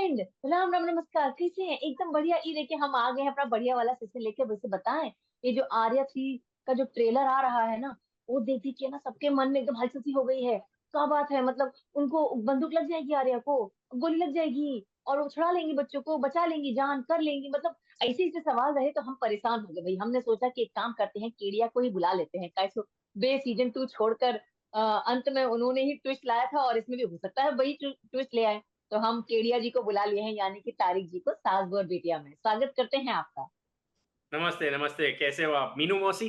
Friend, Ram Ram नमस्कार, कैसे हैं? एकदम बढ़िया। ये लेके हम आ गए हैं अपना बढ़िया वाला सेशन लेके। वैसे बताएं, ये जो आर्या 3 का जो ट्रेलर आ रहा है ना, वो देख देख के ना सबके मन में एकदम हलचल सी हो गई है। क्या बात है, मतलब उनको बंदूक लग जाएगी, आर्या को गोली लग जाएगी और वो छुड़ा लेंगी, बच्चों को बचा लेंगी, जान कर लेंगी, मतलब ऐसे ऐसे सवाल रहे तो हम परेशान हो गए भाई। हमने सोचा कि एक काम करते हैं, केडिया को ही बुला लेते हैं। कैसे बे सीजन 2 छोड़कर अंत में उन्होंने ही ट्विस्ट लाया था, और इसमें भी हो सकता है वही ट्विस्ट ले आए। तो हम केडिया जी को बुला लिए हैं, यानी कि तारिक जी को, सास बहू और बेटिया में। स्वागत करते हैं आपका। नमस्ते नमस्ते, कैसे हो आप मीनू मौसी?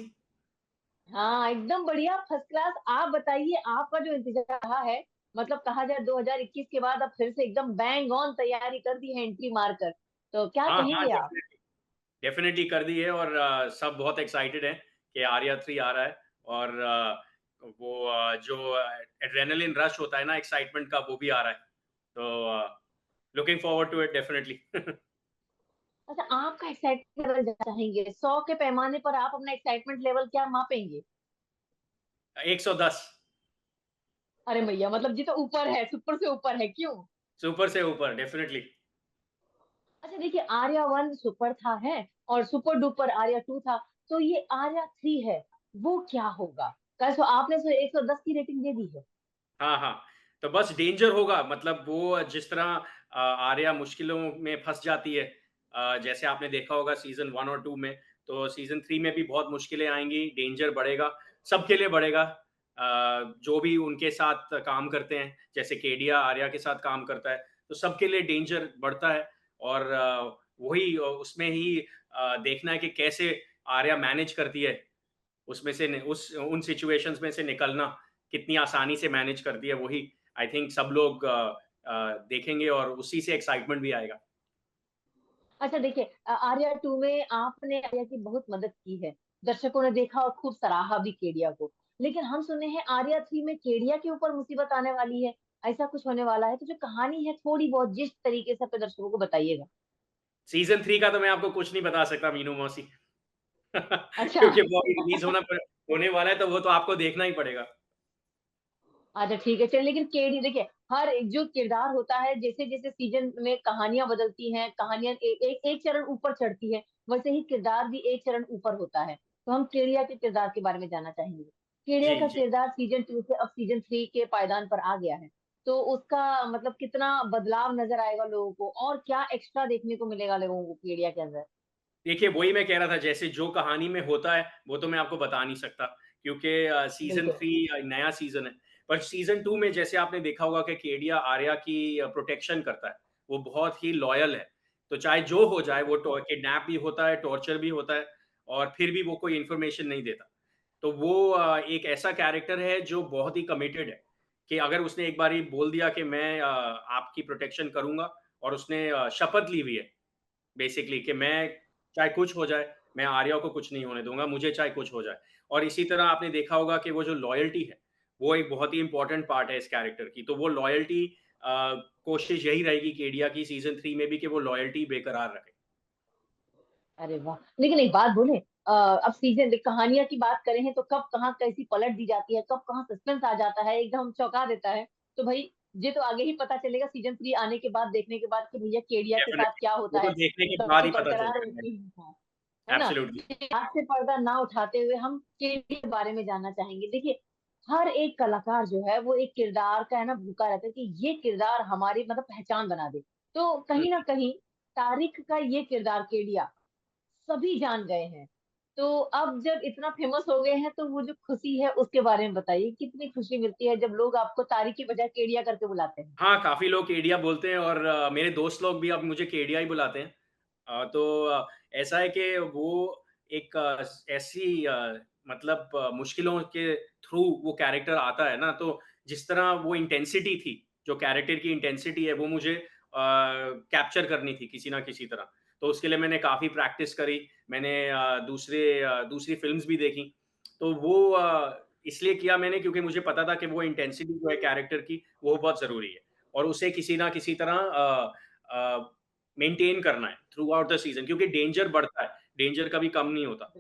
हाँ, एकदम बढ़िया, फर्स्ट क्लास। आप बताइए, आपका जो इंतजार रहा है, मतलब कहा जाए 2021 के बाद अब फिर से एकदम बैंग ऑन तैयारी कर दी है एंट्री मारकर। तो क्या हाँ हाँ, कहेंगे आप? डेफिनेटली डेफिनेटली कर दी है। और सब बहुत एक्साइटेड हैं कि आर्या 3 आ रहा है। और वो जो एड्रेनलिन रश होता है ना एक्साइटमेंट का, वो भी आ रहा है। तो looking forward to it definitely. अच्छा, आपका एक्साइटमेंट लेवल जानना चाहेंगे, 100 के पैमाने पर आप अपना एक्साइटमेंट लेवल क्या मापेंगे? 110। अरे भैया, मतलब जी तो ऊपर है, सुपर से ऊपर है, क्यों? सुपर से ऊपर डेफिनेटली। अच्छा देखिए, आर्या 1 सुपर था है, और सुपर डुपर आर्या 2 था। तो ये आर्या 3 है, वो क्या होगा? कैसे आपने 110 की रेटिंग दे दी है? हाँ हाँ, तो बस डेंजर होगा। मतलब वो जिस तरह आर्या मुश्किलों में फंस जाती है, जैसे आपने देखा होगा सीजन 1 और 2 में, तो सीजन 3 में भी बहुत मुश्किलें आएंगी, डेंजर बढ़ेगा, सबके लिए बढ़ेगा। जो भी उनके साथ काम करते हैं, जैसे केडिया आर्या के साथ काम करता है, तो सबके लिए डेंजर बढ़ता है। और वही उसमें ही देखना है कि कैसे आर्या मैनेज करती है, उसमें से उस उन सिचुएशंस में से निकलना कितनी आसानी से मैनेज करती है, वही आई थिंक सब लोग देखेंगे, और उसी से एक्साइटमेंट भी आएगा। अच्छा देखिए, आर्या 2 में आपने आर्या की बहुत मदद की है, दर्शकों ने देखा और खूब सराहा भी केडिया को। लेकिन हम सुने हैं आर्या 3 में केडिया के ऊपर मुसीबत आने वाली है, ऐसा कुछ होने वाला है? तो जो कहानी है, थोड़ी बहुत जिस तरीके से अपने दर्शकों को बताइएगा। सीजन 3 का तो मैं आपको कुछ नहीं बता सकता मीनू मौसी। अच्छा। क्योंकि वो अभी रिलीज होने वाला है, तो वो तो आपको देखना ही पड़ेगा। अच्छा ठीक है, चलिए। लेकिन केडी देखिए, हर एक जो किरदार होता है, जैसे जैसे सीजन में कहानियां बदलती हैं, कहानियां एक चरण ऊपर चढ़ती है, वैसे ही किरदार भी एक चरण ऊपर होता है। तो हम केडिया के किरदार के बारे में जानना चाहेंगे। केडिया जी का जी। किरदार सीजन 2 से अब सीजन 3 के पायदान पर आ गया है। तो उसका मतलब कितना बदलाव नजर आएगा लोगों को, और क्या एक्स्ट्रा देखने को मिलेगा लोगों को केडिया के अंदर? देखिए, वही मैं कह रहा था, जैसे जो कहानी में होता है वो तो मैं आपको बता नहीं सकता, क्योंकि सीजन बिल्कुल। 3 नया सीजन है। पर सीजन 2 में जैसे आपने देखा होगा कि केडिया आर्या की प्रोटेक्शन करता है, वो बहुत ही लॉयल है। तो चाहे जो हो जाए, वो किडनैप भी होता है, टॉर्चर भी होता है, और फिर भी वो कोई इन्फॉर्मेशन नहीं देता। तो वो एक ऐसा कैरेक्टर है जो बहुत ही कमिटेड है, कि अगर उसने एक बार ही बोल दिया कि मैं आपकी प्रोटेक्शन करूंगा, और उसने शपथ ली हुई है बेसिकली कि मैं चाहे कुछ हो जाए, मैं आर्या को कुछ नहीं होने दूँगा, मुझे चाहे कुछ हो जाए। और इसी तरह आपने देखा होगा कि वो जो लॉयल्टी है, वो एक बहुत ही इम्पोर्टेंट पार्ट है इस कैरेक्टर की। तो वो लॉयल्टी कोशिश यही रहेगी केडिया की सीज़न 3 में भी, कि वो लॉयल्टी बेकरार रखे। अरे वाह, लेकिन एक बात बोले, अब सीजन कहानियां की बात करें हैं, तो कब कहाँ कैसी पलट दी जाती है, कब कहाँ सस्पेंस आ जाता है, एकदम चौंका देता है। तो भाई, ये तो आगे ही पता चलेगा सीजन 3 आने के बाद, देखने के बाद, कि भैया केडिया के साथ डेफ़िनिटली, क्या वो होता तो है, देखने के बाद बच्चे ही पता बरकरार चलेगा। नहीं होता है ना? एब्सोल्युटली। आज से पर्दा ना उठाते हुए हम केडिया के बारे में जानना चाहेंगे। देखिए, हर एक कलाकार जो है वो एक किरदार का है ना, भूखा रहता है कि ये किरदार हमारी मतलब पहचान बना दे। तो हुँ। कहीं ना कहीं तारिक का ये किरदार केडिया सभी जान गए हैं। तो अब जब इतना फेमस हो गए हैं, तो वो जो खुशी है उसके बारे में बताइए, कितनी खुशी मिलती है जब लोग आपको तारी की बजाय केडिया करके बुलाते हैं? हाँ, काफ़ी लोग केडिया बोलते हैं, और मेरे दोस्त लोग भी अब मुझे केडिया ही बुलाते हैं। तो ऐसा है कि वो एक ऐसी मतलब मुश्किलों के थ्रू वो कैरेक्टर आता है ना, तो जिस तरह वो इंटेंसिटी थी, जो कैरेक्टर की इंटेंसिटी है, वो मुझे कैप्चर करनी थी किसी ना किसी तरह। तो उसके लिए मैंने काफ़ी प्रैक्टिस करी, मैंने दूसरी फ़िल्म्स भी देखी। तो वो इसलिए किया मैंने, क्योंकि मुझे पता था कि वो इंटेंसिटी जो है कैरेक्टर की, वो बहुत ज़रूरी है, और उसे किसी ना किसी तरह मेंटेन करना है थ्रू आउट द सीज़न, क्योंकि डेंजर बढ़ता है, डेंजर कभी कम नहीं होता।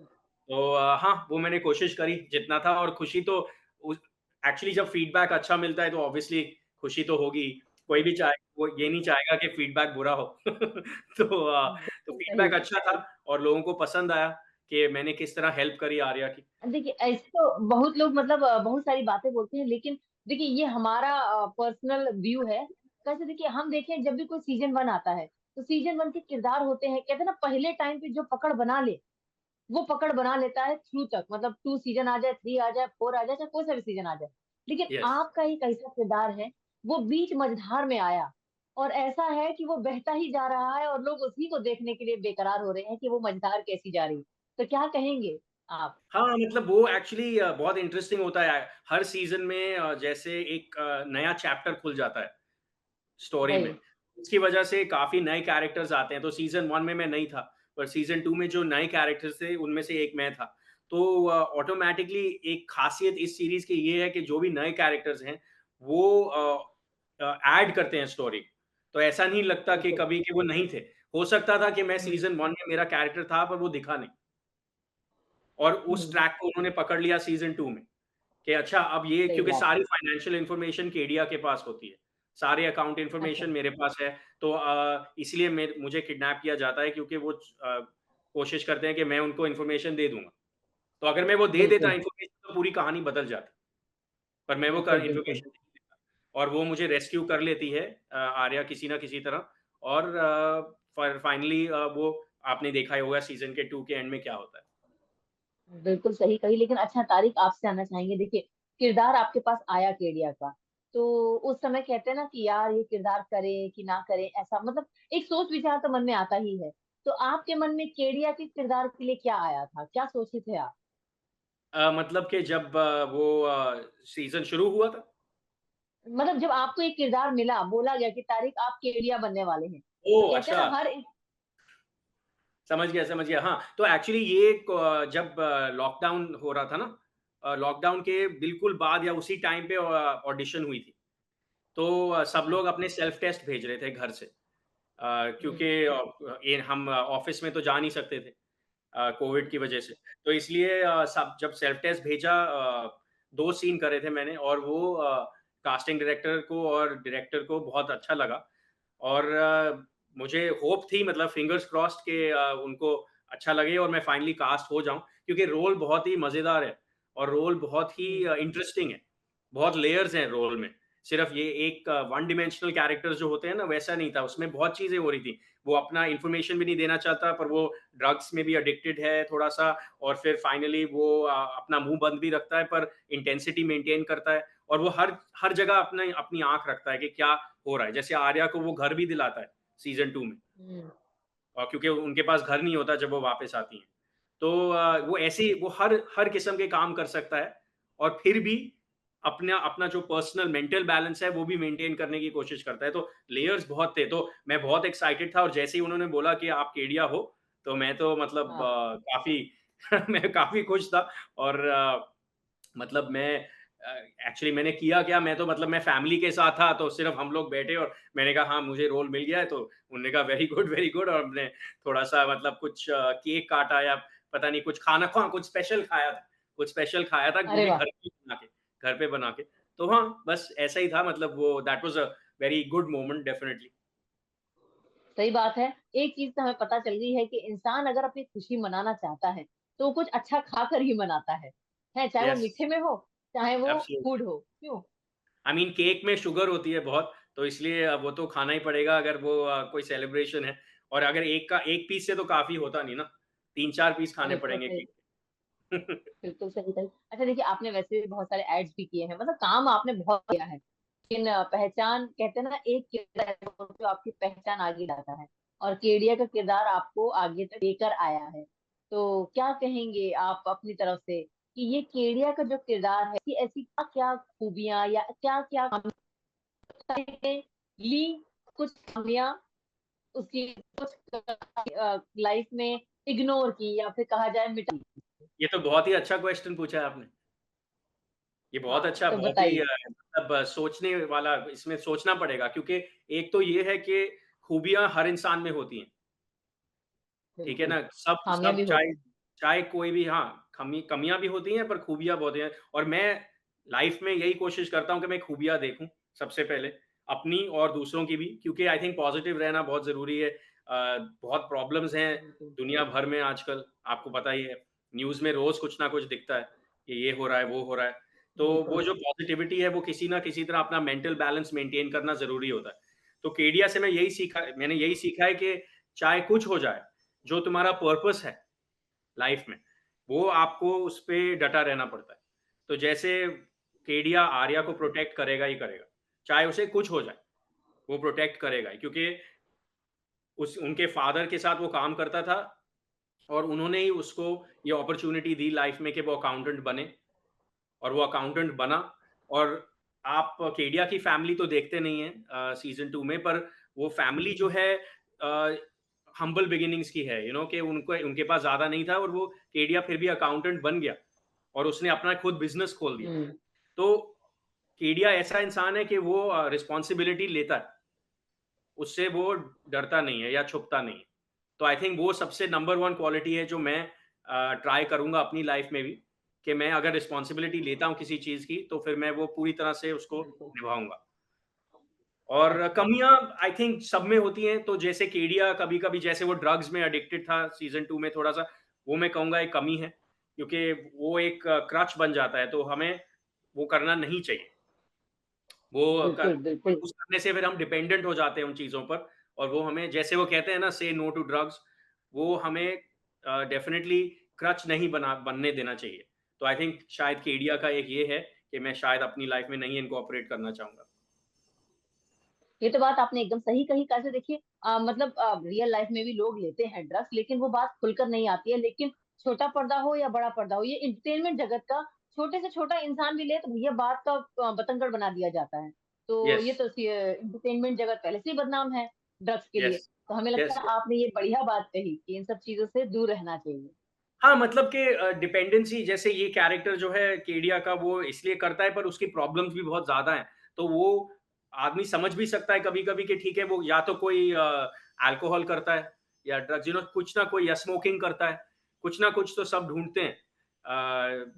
तो हाँ, वो मैंने कोशिश करी जितना था, और खुशी तो उस एक्चुअली जब फीडबैक अच्छा मिलता है तो ऑब्वियसली खुशी तो होगी ही। कोई भी चाहे वो ये नहीं चाहेगा कि फीडबैक बुरा हो। तो बिल्कुल सही। फीडबैक अच्छा था और लोगों को पसंद आया कि मैंने किस तरह हेल्प करी आर्या की। देखिए ऐसे तो बहुत लोग मतलब बहुत सारी बातें बोलते हैं, लेकिन देखिए ये हमारा पर्सनल व्यू है। कैसे देखिए, हम देखें जब भी कोई सीजन 1 आता है, तो सीजन 1 के किरदार होते हैं, कहते हैं ना पहले टाइम पे जो पकड़ बना ले, वो पकड़ बना लेता है थ्रू तक, मतलब 2 सीजन आ जाए, 3 आ जाए, 4 आ जाए, चाहे कोई सा भी सीजन आ जाए। लेकिन यस। आपका एक ऐसा किरदार है, वो बीच मझधार में आया, और ऐसा है कि वो बहता ही जा रहा है और लोग उसी को देखने के लिए बेकरार हो रहे हैं कि वो मझधार कैसी जा रही है। तो क्या कहेंगे आप? हाँ, मतलब वो एक्चुअली बहुत इंटरेस्टिंग होता है। हर सीज़न में जैसे एक नया चैप्टर खुल जाता है स्टोरी में। वही। उसकी वजह से काफ़ी नए कैरेक्टर्स आते हैं। तो सीज़न 1 में मैं नहीं था, पर सीज़न 2 में जो नए कैरेक्टर्स थे, उनमें से एक मैं था। तो ऑटोमैटिकली एक ख़ासियत इस सीरीज़ की ये है कि जो भी नए कैरेक्टर्स हैं, वो ऐड करते हैं स्टोरी। तो ऐसा नहीं लगता कि बिल्कुल। कभी कि वो नहीं थे। हो सकता था कि मैं हुँ, सीज़न 1 में मेरा कैरेक्टर था, पर वो दिखा नहीं। और उस हुँ, ट्रैक को उन्होंने पकड़ लिया सीज़न 2 में, कि अच्छा अब ये सही क्योंकि बात है। सारी फाइनेंशियल इन्फॉर्मेशन केडिया के पास होती है, सारे अकाउंट अच्छा, इन्फॉर्मेशन मेरे पास है, तो इसलिए मुझे किडनैप किया जाता है क्योंकि वो कोशिश करते हैं कि मैं उनको इन्फॉर्मेशन दे दूँगा। तो अगर मैं वो दे देता बिल्कुल, इन्फॉर्मेशन तो पूरी कहानी बदल जाती, पर मैं वो क बिल्कुल, बिल्कुल। इन्फॉर्मेशन नहीं देता और वो मुझे रेस्क्यू कर लेती है आर्या किसी न किसी तरह और फाइनली वो आपने देखा ही होगा सीज़न के 2 के एंड में क्या होता है। बिल्कुल सही कही, लेकिन अच्छा तारिक आपसे जानना चाहेंगे, देखिए किरदार आपके पास आया केडिया का, तो उस समय कहते हैं ना कि यार ये किरदार करें कि ना करें, ऐसा मतलब एक सोच विचार तो मन में आता ही है। तो आपके मन में केडिया के किरदार के लिए क्या आया था? क्या सोचे थे आप? मतलब कि जब वो सीज़न शुरू हुआ था? मतलब जब आपको एक किरदार मिला, बोला गया कि तारिक आप केडिया बनने वाले हैं, तो ओह! कहते हैं अच्छा। ना हर एक। समझ गया, समझ गया। हाँ, तो एक्चुअली ये जब लॉकडाउन हो रहा था ना लॉकडाउन के बिल्कुल बाद या उसी टाइम पे ऑडिशन हुई थी। तो सब अच्छा। लोग अपने सेल्फ टेस्ट भेज रहे थे घर से। हुँ, क्योंकि ये हम ऑफ़िस में तो जा नहीं सकते थे कोविड की वजह से। तो इसलिए सब जब सेल्फ टेस्ट भेजा 2 सीन करे थे मैंने और वो कास्टिंग डायरेक्टर को और डायरेक्टर को बहुत अच्छा लगा और मुझे होप थी मतलब फिंगर्स क्रॉस्ड कि उनको अच्छा लगे और मैं फाइनली कास्ट हो जाऊँ क्योंकि रोल बहुत ही मज़ेदार है और रोल बहुत ही हुँ, इंटरेस्टिंग है। बहुत लेयर्स हैं रोल में। सिर्फ़ ये एक वन डायमेंशनल कैरेक्टर्स जो होते हैं ना वैसा नहीं था, उसमें बहुत चीज़ें हो रही थी। वो अपना इन्फॉर्मेशन भी नहीं देना चाहता पर वो ड्रग्स में भी एडिक्टेड है थोड़ा-सा और फिर फाइनली वो अपना मुँह बंद भी रखता है पर इंटेंसिटी मेंटेन करता है और वो हर हर जगह अपना अपनी आँख रखता है कि क्या हो रहा है। जैसे आर्या को वो घर भी दिलाता है सीज़न 2 में हुँ, और क्योंकि उनके पास घर नहीं होता जब वो वापस आती हैं। तो वो ऐसे ही वो हर हर किस्म के काम कर सकता है और फिर भी अपना अपना जो पर्सनल मेंटल बैलेंस है वो भी मेंटेन करने की कोशिश करता है। तो लेयर्स बहुत थे, तो मैं बहुत एक्साइटेड था और जैसे ही उन्होंने बोला कि आप केडिया हो, तो मैं तो मतलब हाँ। काफ़ी मैं काफ़ी खुश था और मतलब मैं एक्चुअली मैंने किया क्या, मैं तो मतलब मैं फैमिली के साथ था, तो सिर्फ़ हम लोग बैठे और मैंने कहा, "हाँ, मुझे रोल मिल गया है।" तो उन्होंने कहा, वेरी गुड और हमने थोड़ा-सा मतलब कुछ केक काटा या पता नहीं कुछ खाना हाँ, कुछ स्पेशल खाया था, वो अरे भी वाह! घर पे बना के। तो हाँ, बस ऐसा ही था मतलब वो that was a very good moment definitely. सही बात है। एक चीज़ तो हमें पता चल गई है कि इंसान अगर अपनी खुशी मनाना चाहता है, तो वो कुछ अच्छा खाकर ही मनाता है? चाहे वो येस, मीठे में हो, चाहे वो एब्सोल्यूटली। फूड हो, क्यों? आई मीन केक में शुगर होती है बहुत, तो इसलिए वो तो खाना ही पड़ेगा अगर वो कोई सेलिब्रेशन है और अगर एक पीस से तो काफ़ी होता नहीं ना, 3-4 पीस खाने बिल्कुल पड़ेंगे सही, केक के। बिल्कुल सही कही। अच्छा देखिए, आपने वैसे भी बहुत सारे एड्स भी किए हैं, मतलब काम आपने बहुत किया है। लेकिन पहचान कहते हैं ना, एक किरदार है जो आपकी पहचान आगे लाता है, और केडिया का किरदार आपको आगे तक लेकर आया है। तो क्या कहेंगे आप अपनी तरफ से कि ये केडिया का जो किरदार है, कि ऐसी क्या-क्या खूबियाँ या क्या-क्या ली, कुछ खामियाँ उसकी, कुछ लाइफ में इग्नोर की, या फिर कहा जाए मिटा दी? ये तो बहुत ही अच्छा क्वेश्चन पूछा है आपने। ये बहुत हाँ, अच्छा, तो बहुत ही बताइए। मतलब सोचने वाला इसमें सोचना पड़ेगा क्योंकि एक तो ये है कि खूबियाँ हर इंसान में होती हैं, ठीक है बिल्कुल, ना? सब खामियाँ सब भी चाहे होती हैं। चाहे कोई भी हाँ, कमियाँ भी होती हैं पर खूबियाँ बहुत हैं और मैं लाइफ़ में यही कोशिश करता हूँ कि मैं खूबियाँ देखूँ सबसे पहले। अपनी और दूसरों की भी, क्योंकि आई थिंक पॉजिटिव रहना बहुत ज़रूरी है। बहुत प्रॉब्लम्स हैं बिल्कुल, दुनिया भर में आजकल, आपको पता ही है। न्यूज़ में रोज़ कुछ ना कुछ दिखता है कि ये हो रहा है, वो हो रहा है। तो वो बिल्कुल। जो पॉजिटिविटी है वो किसी न किसी तरह अपना मेंटल बैलेंस मेंटेन करना ज़रूरी होता है। तो केडिया से मैंने यही सीखा है कि चाहे कुछ हो जाए, जो तुम्हारा पर्पस है लाइफ में, वो आपको उस पे डटा रहना पड़ता है। तो जैसे केडिया आर्या को प्रोटेक्ट करेगा ही करेगा, चाहे उसे कुछ हो जाए, वो प्रोटेक्ट करेगा ही, क्योंकि उस उनके फादर के साथ वो काम करता था और उन्होंने ही उसको ये अपॉर्च्युनिटी दी लाइफ में कि वो अकाउंटेंट बने, और वो अकाउंटेंट बना। और आप केडिया की फैमिली तो देखते नहीं हैं सीज़न 2 में, पर वो फैमिली जो है हम्बल बिगिनिंग्स की है, कि उनको उनके पास ज़्यादा नहीं था और वो केडिया फिर भी अकाउंटेंट बन गया और उसने अपना खुद बिज़नेस खोल दिया। हुँ, तो केडिया ऐसा इंसान है कि वो रिस्पॉन्सिबिलिटी लेता है, उससे वो डरता नहीं है या छुपता नहीं है। तो आई थिंक वो सबसे नंबर 1 क्वालिटी है जो मैं ट्राई करूँगा अपनी लाइफ़ में भी, कि मैं अगर रिस्पॉन्सिबिलिटी लेता हूँ किसी चीज़ की, तो फिर मैं वो पूरी तरह से उसको बिल्कुल। निभाऊँगा। और अच्छा, कमियाँ आई थिंक सब में होती हैं, तो जैसे केडिया कभी-कभी जैसे वो ड्रग्स में एडिक्टेड था सीज़न 2 में थोड़ा-सा, वो मैं कहूँगा एक कमी है, क्योंकि वो एक क्रच बन जाता है, तो हमें वो करना नहीं चाहिए। वो कर बिल्कुल, बिल्कुल। यूज़ करने से फिर हम डिपेंडेंट हो जाते हैं उन चीज़ों पर, और वो हमें, जैसे वो कहते हैं ना, से नो टू ड्रग्स, वो हमें डेफिनिटली क्रच नहीं बनने देना चाहिए। तो आई थिंक शायद केडिया का एक ये है कि मैं शायद अपनी लाइफ़ में नहीं इनकॉर्पोरेट करना चाहूँगा। ये तो बात आपने एकदम सही कही। कैसे देखिए मतलब रियल लाइफ में भी लोग लेते हैं ड्रग्स, लेकिन वो बात खुलकर नहीं आती है। लेकिन छोटा पर्दा हो या बड़ा पर्दा हो, ये एंटरटेनमेंट जगत का छोटे से छोटा इंसान भी ले तो भैया बात का बतंगड़ बना दिया जाता है। तो येस, ये तो एंटरटेनमेंट जगत पहले से ही बदनाम है ड्रग्स के लिए। येस, तो हमें लगता येस, है येस। आपने ये बढ़िया बात कही कि इन सब चीज़ों से दूर रहना चाहिए। हाँ, मतलब कि डिपेंडेंसी, जैसे ये कैरेक्टर जो है केडिया का, वो इसलिए करता है, पर उसकी प्रॉब्लम्स भी बहुत ज़्यादा हैं। तो वो आदमी समझ भी सकता है कभी-कभी कि ठीक है, वो या तो कोई अल्कोहल करता है या ड्रग्स, कुछ ना कोई, या स्मोकिंग करता है। कुछ ना कुछ तो सब ढूँढते हैं।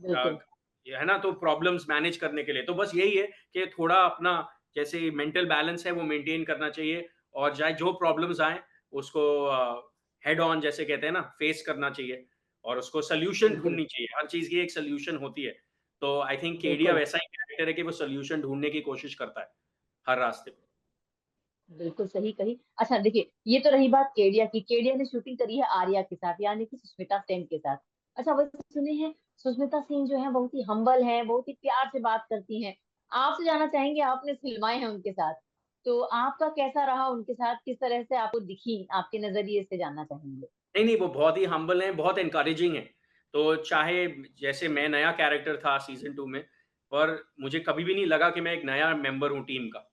बिल्कुल, है ना? तो प्रॉब्लम्स मैनेज करने के लिए। तो बस यही है कि थोड़ा अपना, जैसे मेंटल बैलेंस है, वो मेंटेन करना चाहिए, और चाहे जो प्रॉब्लम्स आएँ, उसको हेड ऑन, जैसे कहते हैं ना, फेस करना चाहिए। और उसको सॉल्यूशन बिल्कुल, ढूँढनी चाहिए। हर चीज़ की एक सॉल्यूशन होती है। तो आई थिंक केडिया बिल्कुल। वैसा ही कैरेक्टर है कि वो सॉल्यूशन ढूँढने की कोशिश करता है, हर रास्ते पे। बिल्कुल सही कही। अच्छा देखिए, ये तो रही बात केडिया की। केडिया ने शूटिंग करी है आर्या के साथ, यानी कि सुष्मिता सेन के साथ। अच्छा वैसे सुने हैं सुष्मिता सेन जो है बहुत ही हम्बल है, बहुत ही प्यार से बात करती हैं। आपसे जानना चाहेंगे, आपने फ़िल्माए हैं उनके साथ, तो आपका कैसा रहा उनके साथ? किस तरह से आपको दिखी? आपके नज़रिए से जानना चाहेंगे। नहीं, नहीं, वो बहुत ही हम्बल हैं, बहुत एनकरेजिंग हैं। तो चाहे, जैसे मैं नया कैरेक्टर था सीज़न 2 में, पर मुझे कभी भी नहीं लगा कि मैं एक नया मेंबर हूँ टीम का।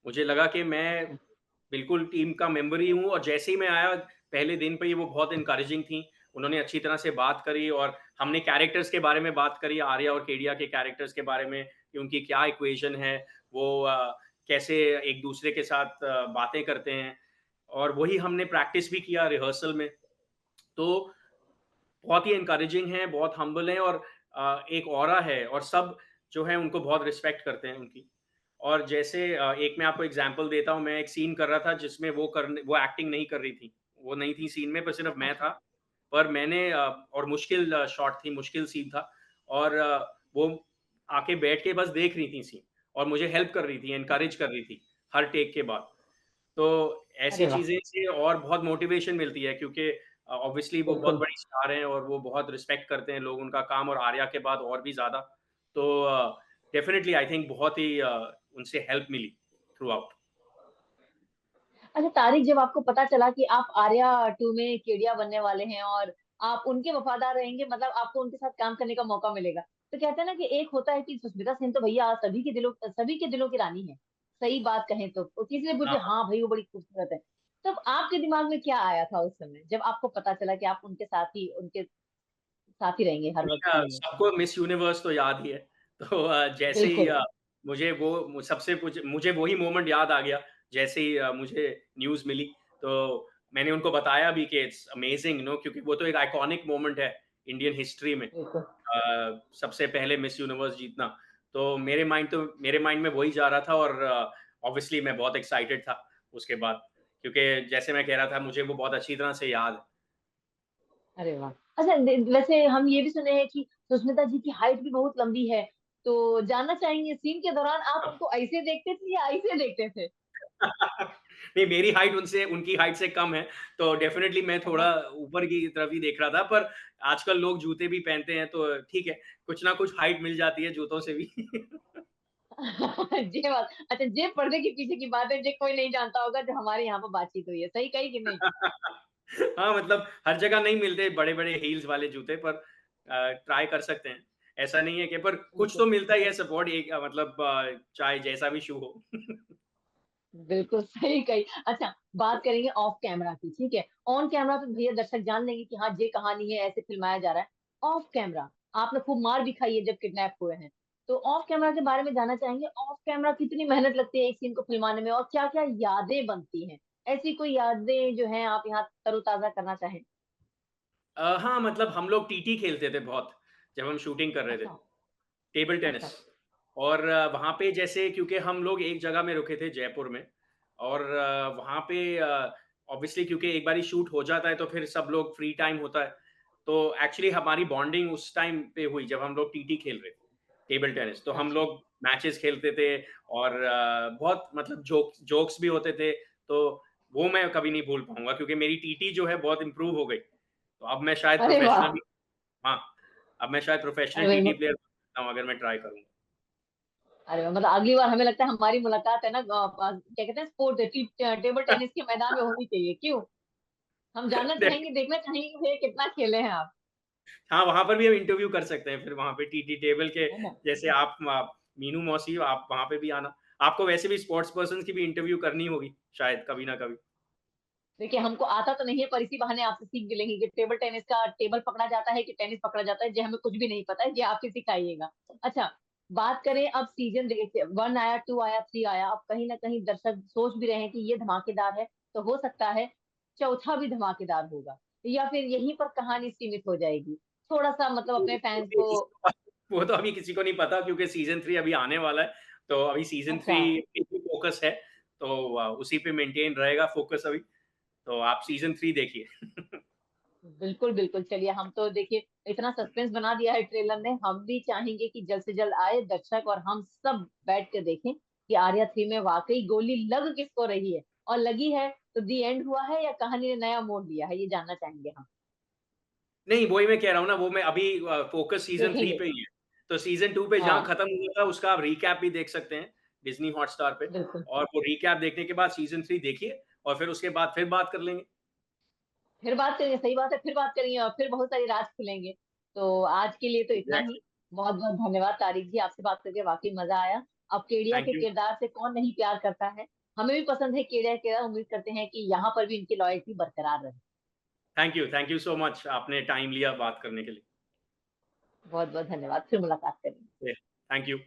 मुझे लगा कि मैं अच्छा, बिल्कुल टीम का मेंबर ही हूँ, और जैसे ही मैं आया, पहले दिन पे ही वो बहुत एनकरेजिंग थीं। उन्होंने अच्छी तरह से बात करी, और हमने कैरेक्टर्स के बारे में बात करी, आर्या और केडिया के कैरेक्टर्स के बारे में, कि उनकी क्या इक्वेशन है, वो कैसे एक-दूसरे के साथ बातें करते हैं, और वही हमने प्रैक्टिस भी किया रिहर्सल में। तो बहुत ही एनकरेजिंग हैं, बहुत हम्बल हैं, और एक ऑरा है, और सब जो है उनको बहुत रिस्पेक्ट करते हैं उनकी। और जैसे एक मैं आपको एग्ज़ाम्पल देता हूँ, मैं एक सीन कर रहा था जिसमें वो एक्टिंग नहीं कर रही थी। वो नहीं थी सीन में, पर सिर्फ़ मैं अच्छा, था। पर मैंने और मुश्किल शॉट थी, मुश्किल सीन था, और वो आके बैठ के बस देख रही थी सीन, और मुझे हेल्प कर रही थी, एनकरेज कर रही थी, हर टेक के बाद। तो ऐसी अरे वाह! चीज़ें से और बहुत मोटिवेशन मिलती है, क्योंकि ऑब्वियसली वो बहुत बिल्कुल। बड़ी स्टार हैं, और वो बहुत रिस्पेक्ट करते हैं लोग उनका काम, और आर्या के बाद और भी ज़्यादा। तो डेफ़िनिटली आई थिंक बहुत ही उनसे हेल्प मिली थ्रू आउट। अच्छा तारिक, जब आपको पता चला कि आप आर्या 2 में केडिया बनने वाले हैं और आप उनके वफादार रहेंगे, मतलब आपको उनके साथ काम करने का मौका मिलेगा। तो कहते हैं ना कि एक होता है कि सुष्मिता सेन तो भैया सभी के दिलों की रानी है। सही बात कहें तो किसी ने पूछे हाँ। हाँ भाई वो बड़ी खूबसूरत है। तब आपके दिमाग में क्या आया था उस समय जब आपको पता चला कि आप उनके साथ ही रहेंगे हर वक़्त के लिए? सबको मिस यूनिवर्स तो याद ही है। तो जैसे ही बिल्कुल, मुझे वही मोमेंट याद आ गया, जैसे ही मुझे न्यूज़ मिली, तो मैंने उनको बताया भी कि इट्स अमेजिंग, क्योंकि वो तो एक आइकॉनिक मोमेंट है इंडियन हिस्ट्री में। बिल्कुल। सबसे पहले मिस यूनिवर्स जीतना। तो मेरे माइंड में वही जा रहा था, और ऑब्वियसली मैं बहुत एक्साइटेड था उसके बाद, क्योंकि जैसे मैं कह रहा था मुझे वो बहुत अच्छी तरह से याद है। अरे वाह! अच्छा वैसे हम ये भी सुने हैं कि सुष्मिता जी की हाइट भी बहुत लंबी है, तो जानना चाहेंगे सीन के दौरान आप उनको ऐसे देखते थे या ऐसे देखते थे? नहीं, मेरी हाइट उनसे उनकी हाइट से कम है, तो डेफ़िनेटली मैं थोड़ा ऊपर की तरफ ही देख रहा था, पर आजकल लोग जूते भी पहनते हैं, तो ठीक है, कुछ ना कुछ हाइट मिल जाती है जूतों से भी। ये बात अच्छा, ये पर्दे के पीछे की बात है, ये कोई नहीं जानता होगा जो हमारे यहाँ पर बातचीत हुई है, सही कही कि नहीं? हाँ, मतलब हर जगह नहीं मिलते बड़े-बड़े हील्स वाले जूते, पर ट्राई कर सकते हैं। ऐसा नहीं है कि, पर कुछ बिल्कुल। तो मिलता ही है सपोर्ट, एक मतलब चाहे जैसा भी शू हो। बिल्कुल सही कही। अच्छा, बात करेंगे ऑफ कैमरा की, ठीक है? ऑन कैमरा तो भैया दर्शक जान लेंगे कि हाँ, ये कहानी है, ऐसे फिल्माया जा रहा है। ऑफ कैमरा आपने खूब मार भी खाई है जब किडनैप हुए हैं। तो ऑफ कैमरा के बारे में जानना चाहेंगे, ऑफ कैमरा कितनी मेहनत लगती है एक सीन को फिल्माने में और क्या-क्या यादें बनती हैं? ऐसी कोई यादें जो हैं आप यहाँ तरोताज़ा करना चाहें? हाँ, मतलब हम लोग टीटी खेलते थे बहुत, जब हम शूटिंग कर रहे थे, अच्छा, टेबल टेनिस। अच्छा, और वहाँ पे जैसे क्योंकि हम लोग एक जगह में रुके थे जयपुर में, और वहाँ पे ऑब्वियसली क्योंकि एक बारी शूट हो जाता है तो फिर सब लोग फ्री टाइम होता है। तो एक्चुअली हमारी बॉन्डिंग उस टाइम पे हुई जब हम लोग टीटी खेल रहे थे, टेबल टेनिस। तो हम अच्छा। लोग मैचेज़ खेलते थे और बहुत मतलब जोक्स भी होते थे। तो वो मैं कभी नहीं भूल पाऊँगा, क्योंकि मेरी टीटी जो है बहुत इम्प्रूव हो गई। तो अब मैं शायद अरे वाह! प्रोफ़ेशनली, हाँ, अब मैं शायद प्रोफ़ेशनल अरे टीटी वाह! प्लेयर बन सकता हूँ अगर मैं ट्राई करूँगा। अरे वाह! मतलब अगली बार हमें लगता है हमारी मुलाकात है ना क्या कहते हैं स्पोर्ट टेबल टेनिस के मैदान में होनी चाहिए, क्यों? हम जानना चाहेंगे, देखना चाहेंगे भैया कितना खेले हैं आप, हाँ, वहाँ पर भी हम इंटरव्यू कर सकते हैं फिर वहाँ पे टीटी टेबल के, है ना? जैसे आप मीनू मौसी आप वहाँ पे भी आना। आपको वैसे भी स्पोर्ट्स पर्सन्स की भी इंटरव्यू करनी होगी शायद कभी ना कभी। देखिए हमको आता तो नहीं है पर इसी बहाने आपसे सीख भी लेंगे कि टेबल टेनिस का टेबल पकड़ा जाता है कि टेनिस पकड़ा जाता है, ये हमें कुछ भी नहीं पता है, ये आप ही सिखाइएगा। अच्छा, बात करें अब सीज़न देखिए 1 आया, 2 आया, 3 आया, अब कहीं न कहीं दर्शक सोच भी रहे हैं कि ये धमाकेदार है, तो हो सकता है चौथा भी धमाकेदार होगा या फिर यहीं पर कहानी सीमित हो जाएगी। थोड़ा-सा मतलब वो अपने फैन्स अभी को किसी को वो तो अभी किसी को नहीं पता, क्योंकि सीज़न 3 अभी आने वाला है। तो अभी सीज़न अच्छा। 3 पे ही फ़ोकस है। तो उसी पे मेंटेन रहेगा फ़ोकस अभी। तो आप सीज़न 3 देखिए। बिल्कुल, बिल्कुल। चलिए हम तो देखिए इतना सस्पेंस बना दिया है ट्रेलर ने, हम भी चाहेंगे कि जल्द से जल्द आए दर्शक और हम सब बैठ के देखें कि आर्या 3 में वाक़ई गोली लग किसको रही है और लगी है तो दी एंड हुआ है या कहानी ने नया मोड़ लिया है, ये जानना चाहेंगे हम। नहीं, वही मैं कह रहा हूँ ना, वो मैं अभी फ़ोकस सीज़न 3 देखेंगे। पे ही है। तो सीज़न 2 पे जहाँ हाँ, खत्म हुआ था उसका आप रिकैप भी देख सकते हैं, डिज़नी हॉटस्टार पे। बिल्कुल। और वो रिकैप देखने के बाद सीज़न 3 देखिए, और फिर उसके बाद फिर बात कर लेंगे। फिर बात करेंगे, सही बात है, फिर बात करेंगे और फिर बहुत सारी राज़ खुलेंगे। तो आज के लिए तो इतना ही। एग्ज़ैक्टली। बहुत-बहुत धन्यवाद तारिक जी, आपसे बात करके वाक़ई मज़ा आया। अब केडिया थैंक के यू। किरदार से कौन नहीं प्यार करता है। हमें भी पसंद है केडिया का किरदार, उम्मीद करते हैं कि यहाँ पर भी इनकी लॉयल्टी बरकरार रहे। थैंक यू सो मच, आपने टाइम लिया बात करने के लिए। बहुत-बहुत धन्यवाद, फिर मुलाकात करेंगे। Thank you.